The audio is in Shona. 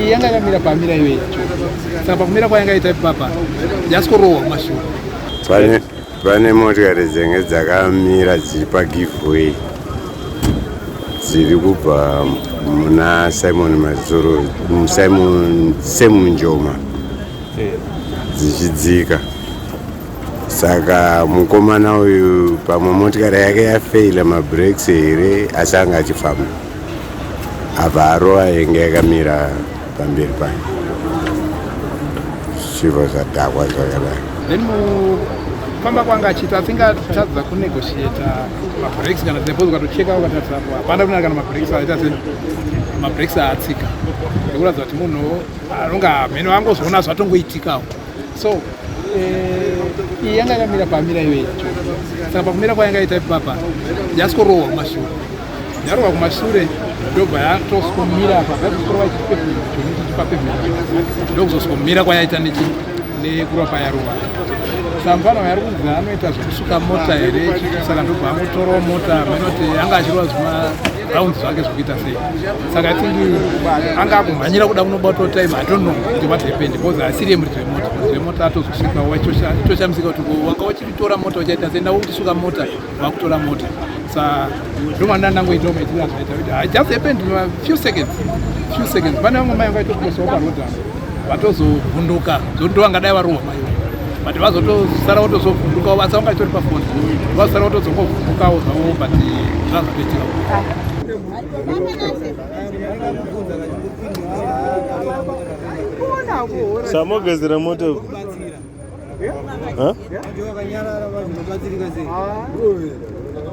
yanga yakamira pamira iyoyo saka pakumira kwayangaita ipapa yasikurohwa kumashure. Pane motikari dzinenge dzakamira dziri pagiveaway dziri kubva muna Simon Mazoro Simon Njoma dzichidzika. Saka mukomana uyu pamwe motikari yake yafeila mabrakes here asi anga achifamba apa arova yenge yakamira pamberi payo zvivo zvadhakwa zvakadai. Then mufamba kwanga achiita asingatadza kunegotiata mabrakes kana suppose ukatocheka ukatarisa apo hapana kunaka kana mabrakes aita mabrakes aatsika ndikuratidza kuti munhu anonga mheno angozoona zvatongoitikawo. So iyi yanga yakamira pamira iyoyo saka pakumira kwayangaita ipapa yasikurohwa kumashure. Yarohwa kumashure ndobva yatosikomira apa yatosikorova ndokuzosikomira kwayaita nekurova payarohwa. Sambano yari kunzi anoita zvokusuka mota here saka ndobva amotorawo mota menoti anga achirova zvimaraundi zvake zvokuita sei. Saka tingi anga akumhanyira kuda kunobatawo time hatonno kuti what happened because asiri emuriti wemota atozosvikawo ichoshamisika kuti wanga uchitora mota uchaita senda uchisuka mota wakutora mota. Saka ndomanda ndangoitawo maitira zvinoita kuti I just happened in a few seconds. Pane vamwe mai vangaitokukosawo parodha vatozovhunduka zondo vangadai varohwa mai but vazotosara votozovhundukawo basa vanga itori pafoni vazosara votozongovhundukawo zvavo but zvazvatoitika. Samogezera moto. Huh?